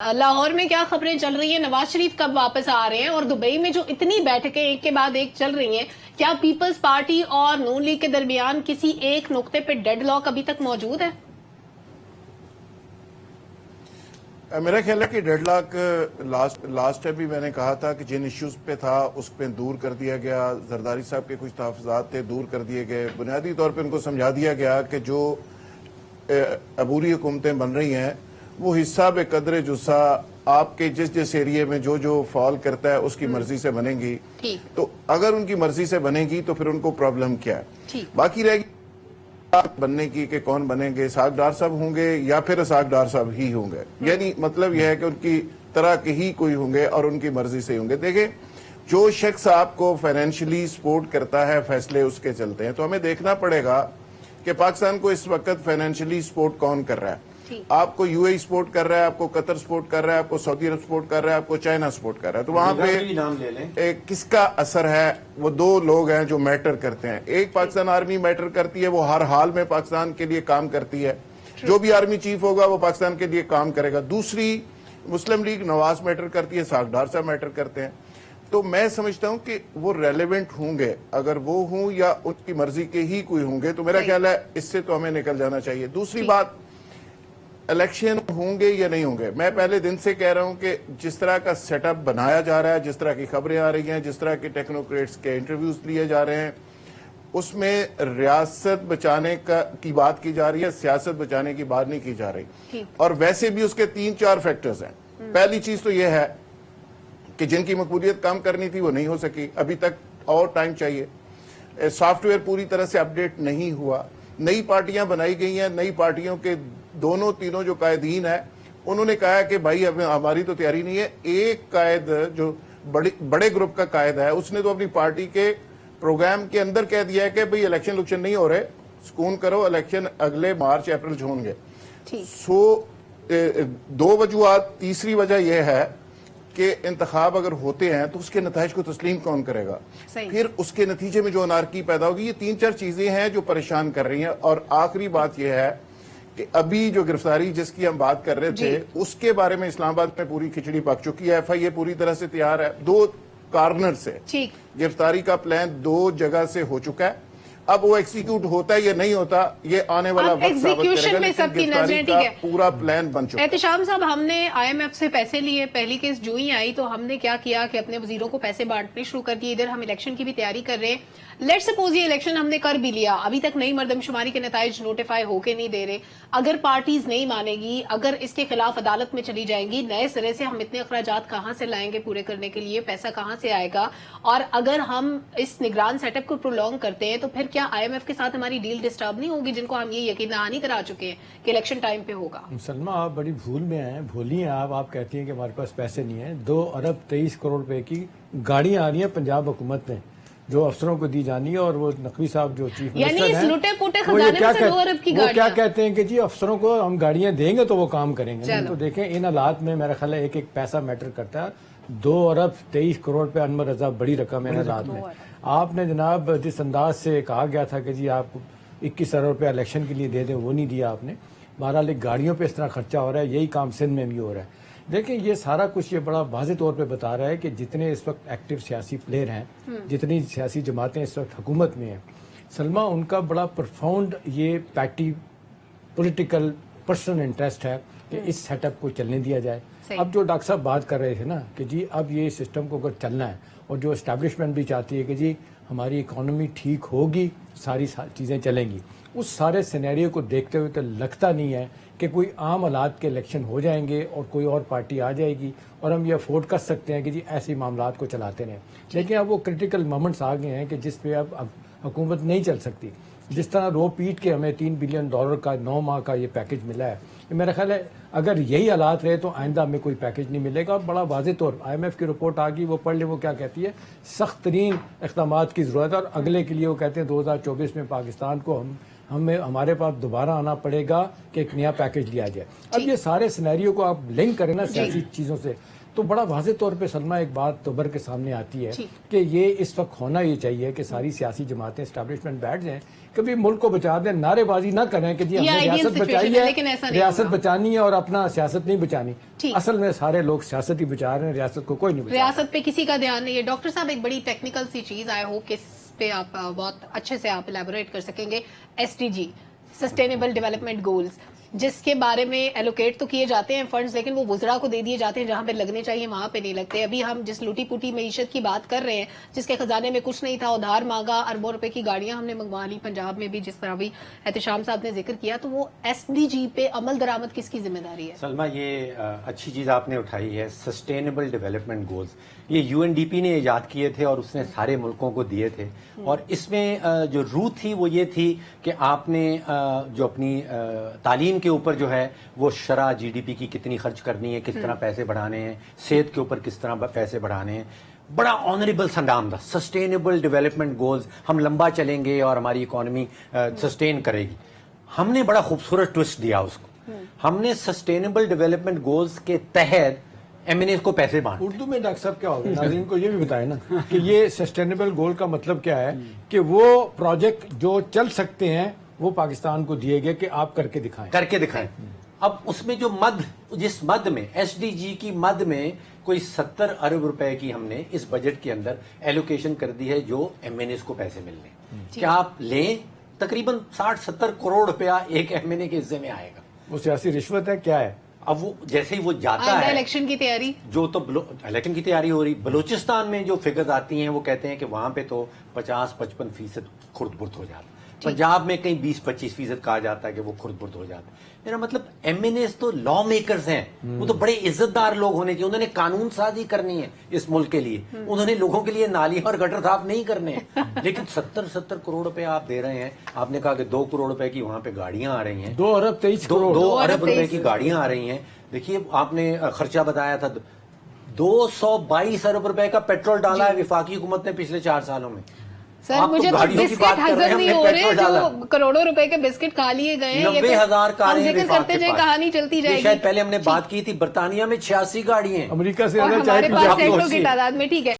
لاہور میں کیا خبریں چل رہی ہیں؟ نواز شریف کب واپس آ رہے ہیں؟ اور دبئی میں جو اتنی بیٹھکیں ایک کے بعد ایک چل رہی ہیں، کیا پیپلز پارٹی اور نون لیگ کے درمیان کسی ایک نقطے پہ ڈیڈ لاک ابھی تک موجود ہے؟ میرا خیال ہے کہ ڈیڈ لاک لاسٹ ٹائم بھی میں نے کہا تھا کہ جن ایشوز پہ تھا اس پہ دور کر دیا گیا. زرداری صاحب کے کچھ تحفظات تھے، دور کر دیے گئے. بنیادی طور پہ ان کو سمجھا دیا گیا کہ جو عبوری حکومتیں بن رہی ہیں وہ حصہ بے قدر جسا آپ کے جس ایریے میں جو فال کرتا ہے اس کی مرضی سے بنے گی. تو اگر ان کی مرضی سے بنے گی تو پھر ان کو پرابلم کیا ہے؟ باقی رہے گی بننے کی کہ کون بنیں گے، اسحاق ڈار صاحب ہوں گے یا پھر اسحاق ڈار صاحب ہی ہوں گے. یعنی مطلب یہ ہے کہ ان کی طرح کے ہی کوئی ہوں گے اور ان کی مرضی سے ہوں گے. دیکھیں، جو شخص آپ کو فائنینشلی سپورٹ کرتا ہے فیصلے اس کے چلتے ہیں. تو ہمیں دیکھنا پڑے گا کہ پاکستان کو اس وقت فائنینشلی سپورٹ کون کر رہا ہے. آپ کو یو اے سپورٹ کر رہا ہے، آپ کو قطر سپورٹ کر رہا ہے، آپ کو سعودی عرب سپورٹ کر رہا ہے، آپ کو چائنا سپورٹ کر رہا ہے. تو وہاں پہ کس کا اثر ہے؟ وہ دو لوگ ہیں جو میٹر کرتے ہیں. ایک پاکستان آرمی میٹر کرتی ہے، وہ ہر حال میں پاکستان کے لیے کام کرتی ہے. جو بھی آرمی چیف ہوگا وہ پاکستان کے لیے کام کرے گا. دوسری مسلم لیگ نواز میٹر کرتی ہے، اسحاق ڈار صاحب میٹر کرتے ہیں. تو میں سمجھتا ہوں کہ وہ ریلیونٹ ہوں گے، اگر وہ ہوں یا ان کی مرضی کے ہی کوئی ہوں گے. تو میرا خیال ہے اس سے تو ہمیں نکل جانا چاہیے. دوسری بات، الیکشن ہوں گے یا نہیں ہوں گے، میں پہلے دن سے کہہ رہا ہوں کہ جس طرح کا سیٹ اپ بنایا جا رہا ہے، جس طرح کی خبریں آ رہی ہیں، جس طرح کے ٹیکنوکریٹس کے انٹرویوز لیے جا رہے ہیں، اس میں ریاست بچانے کی بات کی جا رہی ہے، سیاست بچانے کی بات نہیں کی جا رہی. اور ویسے بھی اس کے 3-4 فیکٹرز ہیں. پہلی چیز تو یہ ہے کہ جن کی مقبولیت کام کرنی تھی وہ نہیں ہو سکی، ابھی تک اور ٹائم چاہیے. سافٹ ویئر پوری طرح سے اپڈیٹ نہیں ہوا. نئی پارٹیاں بنائی گئی ہیں، نئی پارٹیوں کے تینوں جو قائدین ہیں انہوں نے کہا کہ بھائی ہماری تو تیاری نہیں ہے. ایک قائد جو بڑے گروپ کا قائد ہے اس نے تو اپنی پارٹی کے پروگرام کے اندر کہہ دیا ہے کہ بھئی الیکشن نہیں ہو رہے، سکون کرو، الیکشن اگلے مارچ اپریل ہوں گے. دو وجوہات. تیسری وجہ یہ ہے کہ انتخاب اگر ہوتے ہیں تو اس کے نتائج کو تسلیم کون کرے گا؟ پھر اس کے نتیجے میں جو انارکی پیدا ہوگی. یہ 3-4 چیزیں ہیں جو پریشان کر رہی ہیں. اور آخری بات یہ ہے کہ ابھی جو گرفتاری جس کی ہم بات کر رہے تھے اس کے بارے میں اسلام آباد میں پوری کھچڑی پک چکی ہے. ایف آئی اے پوری طرح سے تیار ہے. 2 کارنر سے گرفتاری کا پلان 2 جگہ سے ہو چکا ہے. اب وہ ایکسیکیوٹ ہوتا ہے یا نہیں ہوتا یہ آنے والا وقت ثابت کرے گا، لیکن گرفتاری کا پورا پلان بن چکا ہے. احتشام صاحب، ہم نے آئی ایم ایف سے پیسے لیے، پہلی کیس جو ہی آئی تو ہم نے کیا کیا کہ اپنے وزیروں کو پیسے بانٹنے شروع کر دیے. ادھر ہم الیکشن کی بھی تیاری کر رہے ہیں. لیٹ سپوز یہ الیکشن ہم نے کر بھی لیا، ابھی تک نئی مردم شماری کے نتائج نوٹیفائی ہو کے نہیں دے رہے. اگر پارٹیز نہیں مانے گی، اگر اس کے خلاف عدالت میں چلی جائیں گی، نئے سرے سے ہم اتنے اخراجات کہاں سے لائیں گے پورے کرنے کے لیے؟ پیسہ کہاں سے آئے گا؟ اور اگر ہم اس نگران سیٹ اپ کو پرولونگ کرتے ہیں تو پھر کیا آئی ایم ایف کے ساتھ ہماری ڈیل ڈسٹرب نہیں ہوگی، جن کو ہم یہ یقین دہانی کرا چکے ہیں کہ الیکشن ٹائم پہ ہوگا؟ سلمہ، آپ بڑی بھول میں ہیں، بھولی ہیں آپ کہتی ہیں کہ ہمارے پاس پیسے نہیں ہیں. 2 ارب 23 کروڑ روپے کی گاڑیاں آ رہی ہیں پنجاب حکومت میں جو افسروں کو دی جانی ہے. اور وہ نقوی صاحب جو چیف منسٹر ہیں وہ کیا کہتے ہیں کہ جی افسروں کو ہم گاڑیاں دیں گے تو وہ کام کریں گے. تو دیکھیں ان حالات میں میرا خیال ہے ایک پیسہ میٹر کرتا ہے. 2 ارب 23 کروڑ پہ انور رضا بڑی رقم ہے ان حالات میں. آپ نے جناب جس انداز سے کہا گیا تھا کہ جی آپ 21 ارب روپیہ الیکشن کے لیے دے دیں، وہ نہیں دیا آپ نے. بہرحال گاڑیوں پہ اس طرح خرچہ ہو رہا ہے. یہی کام سندھ میں بھی ہو رہا ہے. دیکھیں یہ سارا کچھ یہ بڑا واضح طور پہ بتا رہا ہے کہ جتنے اس وقت ایکٹیو سیاسی پلیئر ہیں، جتنی سیاسی جماعتیں اس وقت حکومت میں ہیں، سلمہ، ان کا بڑا پرفاؤنڈ یہ پیٹی پولیٹیکل پرسنل انٹرسٹ ہے کہ اس سیٹ اپ کو چلنے دیا جائے. اب جو ڈاکٹر صاحب بات کر رہے تھے نا کہ جی اب یہ سسٹم کو اگر چلنا ہے اور جو اسٹیبلشمنٹ بھی چاہتی ہے کہ جی ہماری اکانومی ٹھیک ہوگی، ساری چیزیں چلیں گی، اس سارے سینیریو کو دیکھتے ہوئے تو لگتا نہیں ہے کہ کوئی عام حالات کے الیکشن ہو جائیں گے اور کوئی اور پارٹی آ جائے گی اور ہم یہ افورڈ کر سکتے ہیں کہ جی ایسے معاملات کو چلاتے رہیں. لیکن اب وہ کرٹیکل مومنٹس آ گئے ہیں کہ جس پہ اب حکومت نہیں چل سکتی. جس طرح رو پیٹ کے ہمیں $3 بلین کا 9 ماہ کا یہ پیکج ملا ہے، میرا خیال ہے اگر یہی حالات رہے تو آئندہ ہمیں کوئی پیکج نہیں ملے گا. بڑا واضح طور آئی ایم ایف کی رپورٹ آ گئی، وہ پڑھ لیں. وہ کیا کہتی ہے؟ سخت ترین اقدامات کی ضرورت ہے. اور اگلے کے لیے وہ کہتے ہیں 2024 میں پاکستان کو ہمارے پاس دوبارہ آنا پڑے گا کہ ایک نیا پیکج لیا جائے. اب یہ سارے سینیریو کو آپ لنک کریں نا سیاسی چیزوں سے تو بڑا واضح طور پہ سلمہ ایک بات توبر کے سامنے آتی ہے کہ یہ اس وقت ہونا یہ چاہیے کہ ساری سیاسی جماعتیں اسٹیبلشمنٹ بیٹھ جائیں, کبھی ملک کو بچا دیں, نعرے بازی نہ کریں کہ جی ہم نے ریاست بچائی ہے, ریاست بچانی ہے اور اپنا سیاست نہیں بچانی. اصل میں سارے لوگ سیاست ہی بچا رہے ہیں, ریاست کو کوئی نہیں بچا. ریاست پہ کسی کا دھیان نہیں ہے. ڈاکٹر صاحب ایک بڑی ٹیکنیکل سی چیز, آئی ہوپ کہ اس پہ آپ بہت اچھے سے آپ الیبوریٹ کر سکیں گے. SDG سسٹینیبل ڈیولپمنٹ گولز, جس کے بارے میں ایلوکیٹ تو کیے جاتے ہیں فنڈز, لیکن وہ وزراء کو دے دیے جاتے ہیں, جہاں پہ لگنے چاہیے وہاں پہ نہیں لگتے. ابھی ہم جس لوٹی پوٹی معیشت کی بات کر رہے ہیں, جس کے خزانے میں کچھ نہیں تھا, ادھار مانگا, اربوں روپے کی گاڑیاں ہم نے منگوا لی پنجاب میں بھی, جس طرح بھی احتشام صاحب نے ذکر کیا, تو وہ SDG پہ عمل درآمد کس کی ذمہ داری ہے؟ سلمہ, یہ اچھی چیز آپ نے اٹھائی ہے. سسٹینیبل ڈیولپمنٹ گولز یہ UNDP نے ایجاد کیے تھے اور اس نے سارے ملکوں کو دیے تھے, اور اس میں جو روح تھی وہ یہ تھی کہ آپ نے جو اپنی تعلیم کے اوپر جو ہے وہ شرح GDP کی کتنی خرچ کرنی ہے, کس طرح پیسے بڑھانے ہیں, صحت کے اوپر کس طرح پیسے بڑھانے ہیں. بڑا آنریبل سنڈام تھا. سسٹینیبل ڈیولپمنٹ گولز, ہم لمبا چلیں گے اور ہماری اکانومی سسٹین کرے گی. ہم نے بڑا خوبصورت ٹوسٹ دیا اس کو. ہم نے سسٹینیبل ڈیولپمنٹ گولز کے تحت MNAs کو پیسے بانٹے. اردو میں ڈاکٹر صاحب کیا ہوگا, ناظرین کو یہ بھی بتائیں نا کہ یہ سسٹینیبل گول کا مطلب کیا ہے, کہ وہ پروجیکٹ جو چل سکتے ہیں وہ پاکستان کو دیے گئے کہ آپ کر کے دکھائیں. اب اس میں جو جس مد میں SDG کی مد میں کوئی 70 ارب روپے کی ہم نے اس بجٹ کے اندر ایلوکیشن کر دی ہے جو MNAs کو پیسے ملنے, کیا آپ لیں, تقریباً 60-70 کروڑ روپیہ ایک MNA کے حصے میں آئے گا. وہ سیاسی رشوت ہے کیا ہے؟ اب وہ جیسے ہی وہ جاتا ہے الیکشن کی تیاری, جو تو الیکشن کی تیاری ہو رہی. بلوچستان میں جو فگرز آتی ہیں وہ کہتے ہیں کہ وہاں پہ تو 50-55% خرد برد ہو جاتا ہے. پنجاب میں کہیں 20-25% کہا جاتا ہے کہ وہ خرد برد ہو جاتا ہے. میرا مطلب MNAs تو لا میکرز ہیں, وہ تو بڑے عزت دار لوگ ہونے چاہیے. انہوں نے قانون سازی کرنی ہے اس ملک کے لیے, انہوں نے لوگوں کے لیے نالیاں اور گٹر صاف نہیں کرنے ہیں. لیکن 70 کروڑ روپے آپ دے رہے ہیں. آپ نے کہا کہ 2 کروڑ روپے کی وہاں پہ گاڑیاں آ رہی ہیں, 2 ارب 23 کروڑ 2 ارب روپے کی گاڑیاں آ رہی ہیں. دیکھیے آپ نے خرچہ بتایا تھا 222 ارب روپے کا پیٹرول ڈالا ہے وفاقی حکومت نے پچھلے 4 سالوں میں. سر مجھے تو بسکٹ ہضم نہیں ہو رہے جو کروڑوں روپے کے بسکٹ کھا لیے گئے ہیں. 90,000 کاریں ذکر کرتے جائیں, کہانی چلتی جائے گی. شاید پہلے ہم نے بات کی تھی برطانیہ میں 86 گاڑی ہیں, امریکہ سے اور ہمارے پاس سینکڑوں کی تعداد میں. ٹھیک ہے.